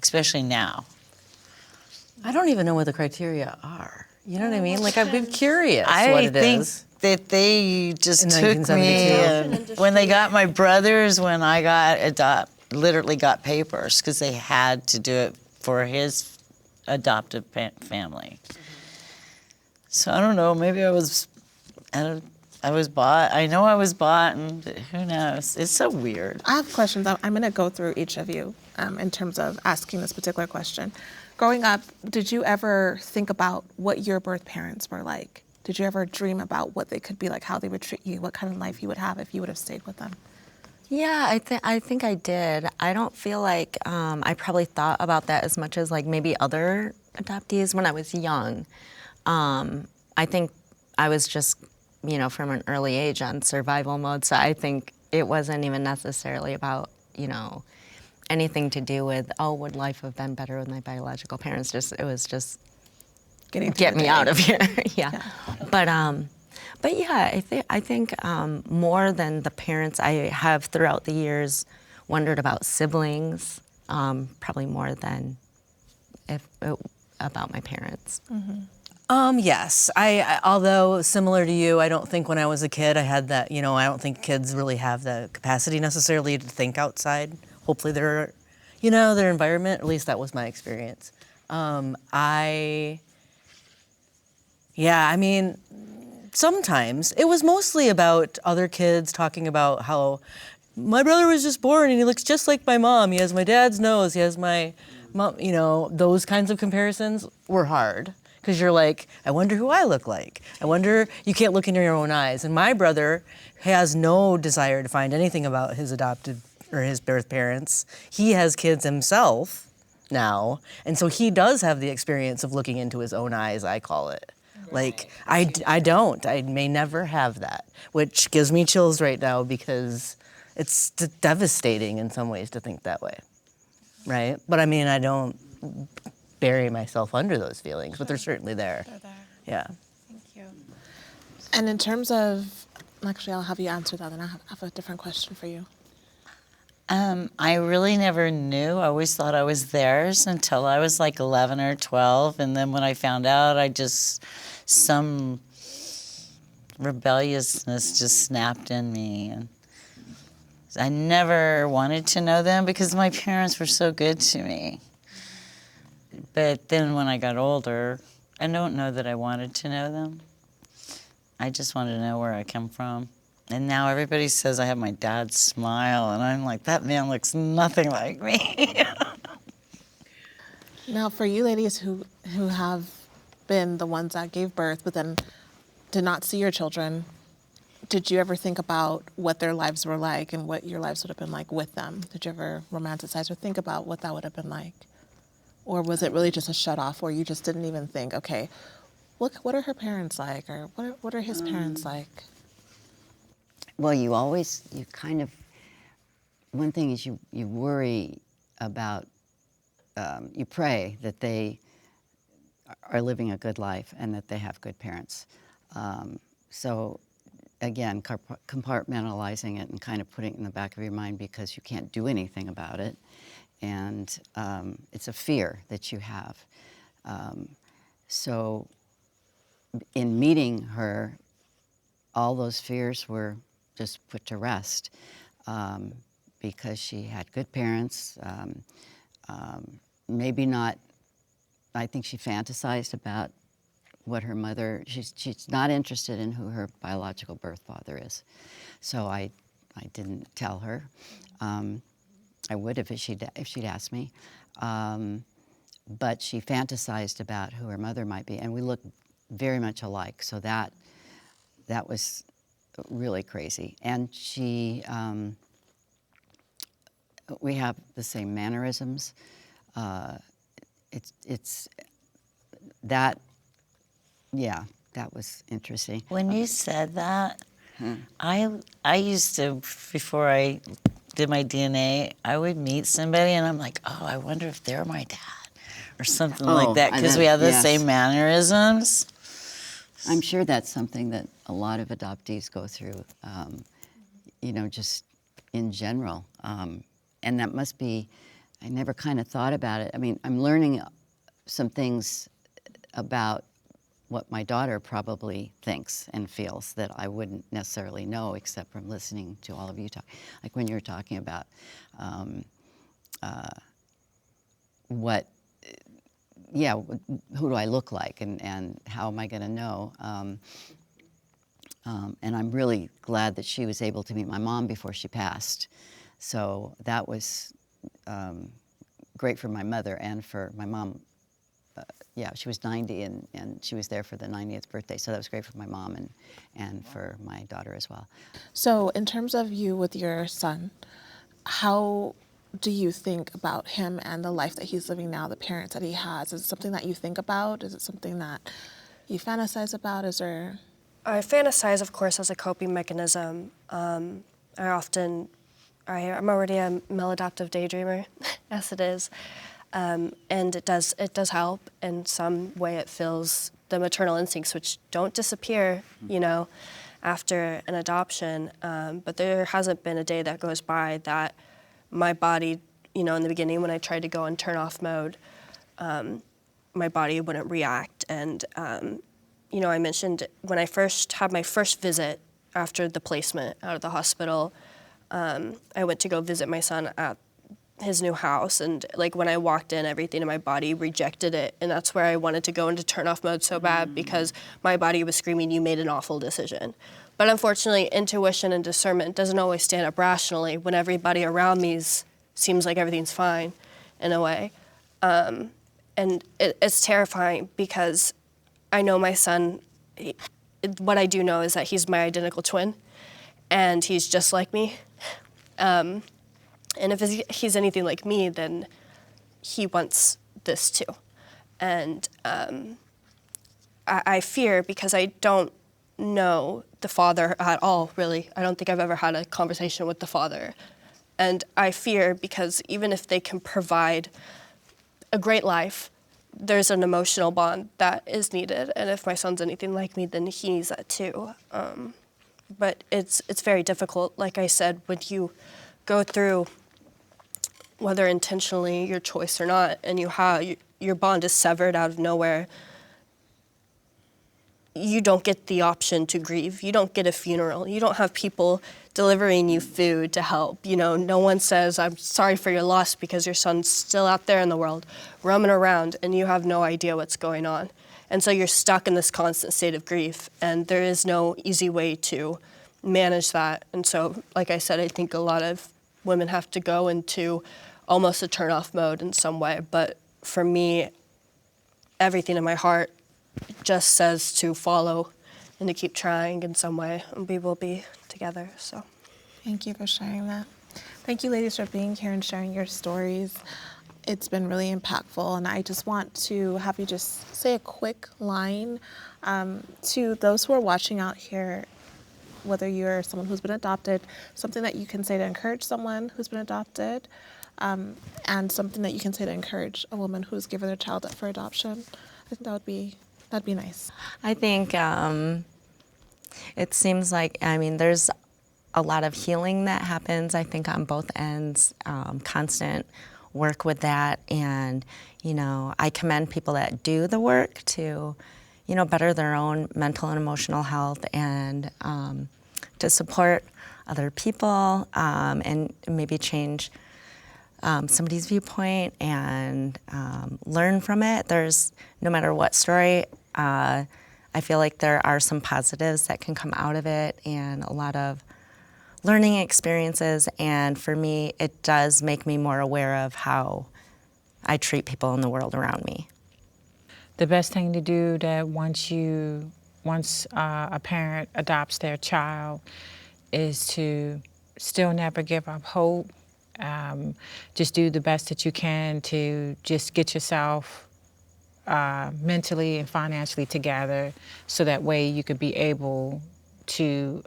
especially now. I don't even know what the criteria are. You know what I mean? Like, I'd be curious what I it think is. that they just In took me, 1972. and when they got my brothers, when I got literally got papers because they had to do it for his adoptive family. So I don't know. Maybe I was bought. I know I was bought, and who knows? It's so weird. I have questions. I'm going to go through each of you in terms of asking this particular question. Growing up, did you ever think about what your birth parents were like? Did you ever dream about what they could be like, how they would treat you, what kind of life you would have if you would have stayed with them? Yeah, I think I did. I don't feel like I probably thought about that as much as like maybe other adoptees when I was young. I think I was just, from an early age on survival mode, so I think it wasn't even necessarily about, anything to do with, would life have been better with my biological parents? It was just get me out of here. Yeah. But yeah, I think more than the parents, I have throughout the years wondered about siblings, probably more than about my parents. Yes. Although similar to you, I don't think when I was a kid I had that, I don't think kids really have the capacity necessarily to think outside. Hopefully their environment, at least that was my experience. Sometimes it was mostly about other kids talking about how my brother was just born and he looks just like my mom. He has my dad's nose. He has my mom, those kinds of comparisons were hard. Because you're like, I wonder who I look like. I wonder, you can't look into your own eyes. And my brother has no desire to find anything about his adopted or his birth parents. He has kids himself now. And so he does have the experience of looking into his own eyes, I call it. Like, I don't. I may never have that, which gives me chills right now because it's devastating in some ways to think that way, right? But I mean, I don't bury myself under those feelings, but they're certainly there. They're there. Yeah. Thank you. And in terms of, actually, I'll have you answer that, and I have a different question for you. I really never knew. I always thought I was theirs until I was like 11 or 12. And then when I found out, some rebelliousness just snapped in me. And I never wanted to know them because my parents were so good to me. But then when I got older, I don't know that I wanted to know them. I just wanted to know where I come from. And now everybody says I have my dad's smile, and I'm like, that man looks nothing like me. Now, for you ladies who have been the ones that gave birth, but then did not see your children, did you ever think about what their lives were like and what your lives would have been like with them? Did you ever romanticize or think about what that would have been like? Or was it really just a shut off where you just didn't even think, okay, what are her parents like? Or what are his parents like? Well, you kind of, one thing is you worry about, you pray that they are living a good life and that they have good parents. So again, compartmentalizing it and kind of putting it in the back of your mind because you can't do anything about it. And it's a fear that you have. So in meeting her, all those fears were just put to rest because she had good parents. Maybe not, I think she fantasized about what her mother, she's not interested in who her biological birth father is. So I didn't tell her. I would if she'd asked me. But she fantasized about who her mother might be, and we look very much alike. So that was really crazy. And we have the same mannerisms. That was interesting. When you said that, I used to, before I did my DNA, I would meet somebody and I'm like, oh, I wonder if they're my dad or something like that because we have the same mannerisms. I'm sure that's something that a lot of adoptees go through, just in general. And that must be, I never kind of thought about it. I mean, I'm learning some things about what my daughter probably thinks and feels that I wouldn't necessarily know except from listening to all of you talk. Like when you were talking about who do I look like and how am I going to know? And I'm really glad that she was able to meet my mom before she passed. So that was great for my mother and for my mom. She was 90 and she was there for the 90th birthday. So that was great for my mom and for my daughter as well. So in terms of you with your son, how do you think about him and the life that he's living now, the parents that he has? Is it something that you think about? Is it something that you fantasize about? Is there... I fantasize, of course, as a coping mechanism. I'm already a maladaptive daydreamer, as it is. And it does help in some way. It fills the maternal instincts, which don't disappear, after an adoption. But there hasn't been a day that goes by that my body, in the beginning when I tried to go in turn off mode, my body wouldn't react. And, I mentioned when I first had my first visit after the placement out of the hospital, I went to go visit my son at his new house, and when I walked in, everything in my body rejected it, and that's where I wanted to go into turn-off mode so bad because my body was screaming, you made an awful decision. But unfortunately, intuition and discernment doesn't always stand up rationally when everybody around me seems like everything's fine, in a way. And it's terrifying because I know my son, what I do know is that he's my identical twin, and he's just like me. And if he's anything like me, then he wants this too. And I fear because I don't know the father at all, really. I don't think I've ever had a conversation with the father. And I fear because even if they can provide a great life, there's an emotional bond that is needed. And if my son's anything like me, then he needs that too. But it's very difficult, like I said, when you go through, whether intentionally your choice or not, and your bond is severed out of nowhere, you don't get the option to grieve. You don't get a funeral. You don't have people delivering you food to help. You know, no one says, I'm sorry for your loss, because your son's still out there in the world, roaming around, and you have no idea what's going on. And so you're stuck in this constant state of grief, and there is no easy way to manage that. And so, like I said, I think a lot of women have to go into almost a turn-off mode in some way. But for me, everything in my heart just says to follow and to keep trying in some way, and we will be together, so. Thank you for sharing that. Thank you, ladies, for being here and sharing your stories. It's been really impactful, and I just want to have you just say a quick line to those who are watching out here, whether you're someone who's been adopted, something that you can say to encourage someone who's been adopted, and something that you can say to encourage a woman who's given their child up for adoption. I think that'd be nice. I think it seems like, there's a lot of healing that happens, I think, on both ends, constant work with that. And, I commend people that do the work to, better their own mental and emotional health, and to support other people, and maybe change somebody's viewpoint and learn from it. There's, no matter what story, I feel like there are some positives that can come out of it, and a lot of learning experiences. And for me, it does make me more aware of how I treat people in the world around me. The best thing to do that once a parent adopts their child is to still never give up hope. Just do the best that you can to just get yourself mentally and financially together, so that way you could be able to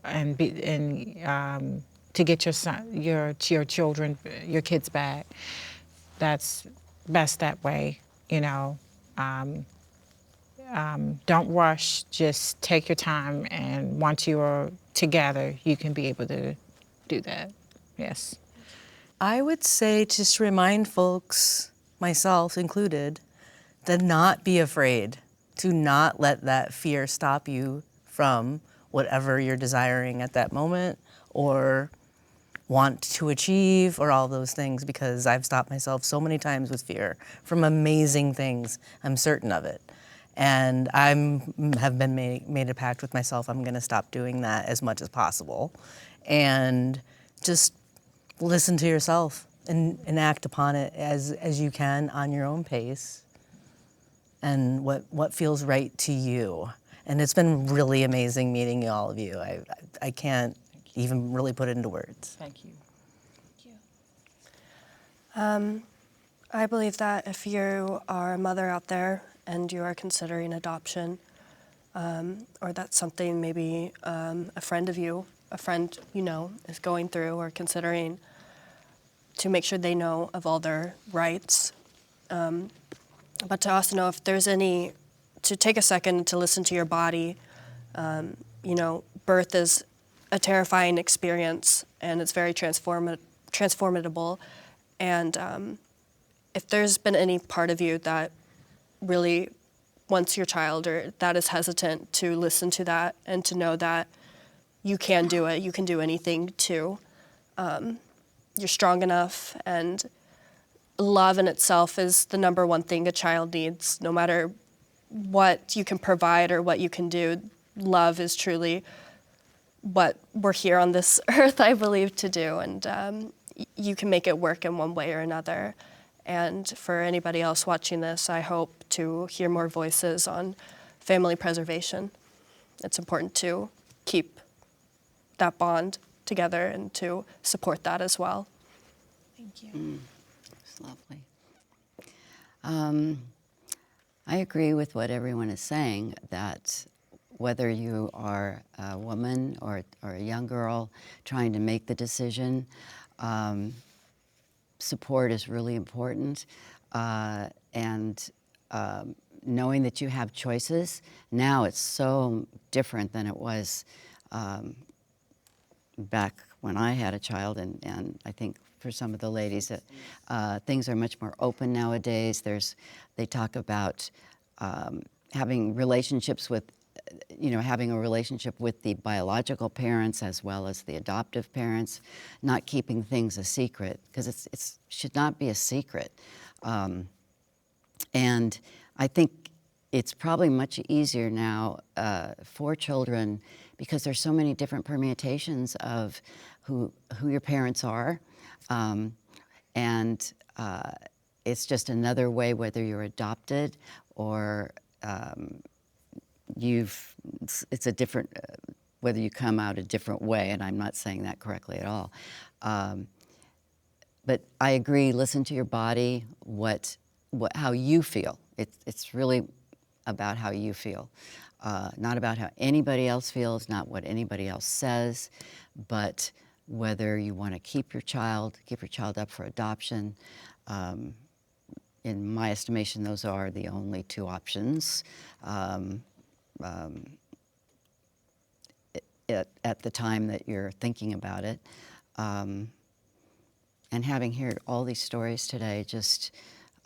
to get your children, your kids back. That's best that way, Don't rush. Just take your time, and once you are together, you can be able to do that. Yes. I would say just remind folks, myself included, to not be afraid, to not let that fear stop you from whatever you're desiring at that moment or want to achieve, or all those things, because I've stopped myself so many times with fear from amazing things. I'm certain of it. And I have been made a pact with myself. I'm going to stop doing that as much as possible, and just listen to yourself and act upon it as you can on your own pace, and what feels right to you. And it's been really amazing meeting all of you. I can't even really put it into words. Thank you. I believe that if you are a mother out there and you are considering adoption, or that's something maybe a friend is going through or considering, to make sure they know of all their rights. But to also know if there's to take a second to listen to your body. Birth is a terrifying experience, and it's very transformable. And if there's been any part of you that really wants your child, or that is hesitant, to listen to that and to know that you can do it, you can do anything too. You're strong enough, and love in itself is the number one thing a child needs. No matter what you can provide or what you can do, love is truly what we're here on this earth, I believe, to do. And you can make it work in one way or another. And for anybody else watching this, I hope to hear more voices on family preservation. It's important to keep that bond together and to support that as well. Thank you. It's lovely. I agree with what everyone is saying, that whether you are a woman or a young girl trying to make the decision, support is really important. And knowing that you have choices, now it's so different than it was back when I had a child, and I think for some of the ladies that things are much more open nowadays. They talk about having relationships with having a relationship with the biological parents as well as the adoptive parents, not keeping things a secret, because it should not be a secret. And I think it's probably much easier now for children, because there's so many different permutations of who your parents are. And it's just another way, whether you're adopted or it's a different, whether you come out a different way, and I'm not saying that correctly at all. But I agree, listen to your body, how you feel. It's really about how you feel, not about how anybody else feels, not what anybody else says, but whether you want to keep your child up for adoption. In my estimation, those are the only two options at the time that you're thinking about it. And having heard all these stories today, just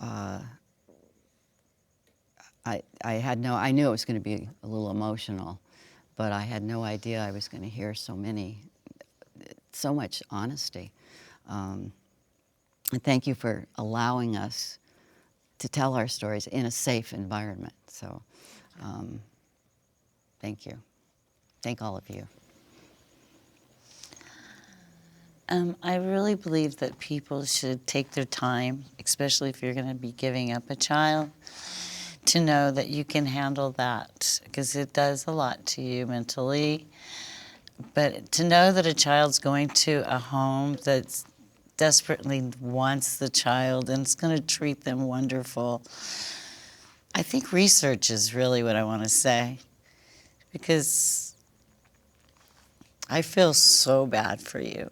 I knew it was going to be a little emotional, but I had no idea I was going to hear so much honesty. And thank you for allowing us to tell our stories in a safe environment. So thank you. Thank all of you. I really believe that people should take their time, especially if you're going to be giving up a child, to know that you can handle that, because it does a lot to you mentally. But to know that a child's going to a home that desperately wants the child and is going to treat them wonderful, I think research is really what I want to say, because I feel so bad for you.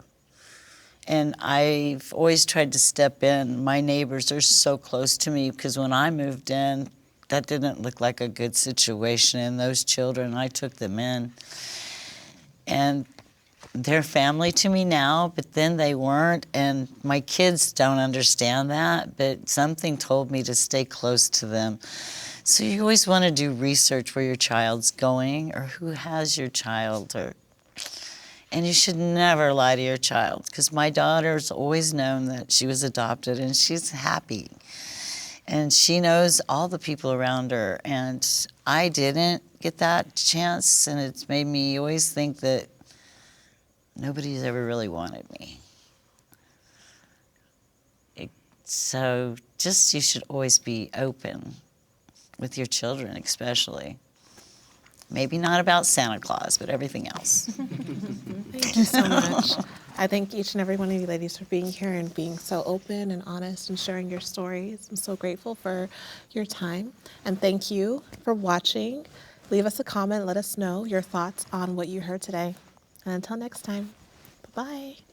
And I've always tried to step in. My neighbors are so close to me, because when I moved in, that didn't look like a good situation. And those children, I took them in. And they're family to me now, but then they weren't. And my kids don't understand that, but something told me to stay close to them. So you always want to do research where your child's going or who has your child, and you should never lie to your child, because my daughter's always known that she was adopted, and she's happy. And she knows all the people around her, and I didn't get that chance, and it's made me always think that nobody's ever really wanted me. So just, you should always be open with your children, especially. Maybe not about Santa Claus, but everything else. Thank you so much. I thank each and every one of you ladies for being here and being so open and honest and sharing your stories. I'm so grateful for your time. And thank you for watching. Leave us a comment. Let us know your thoughts on what you heard today. And until next time, bye-bye.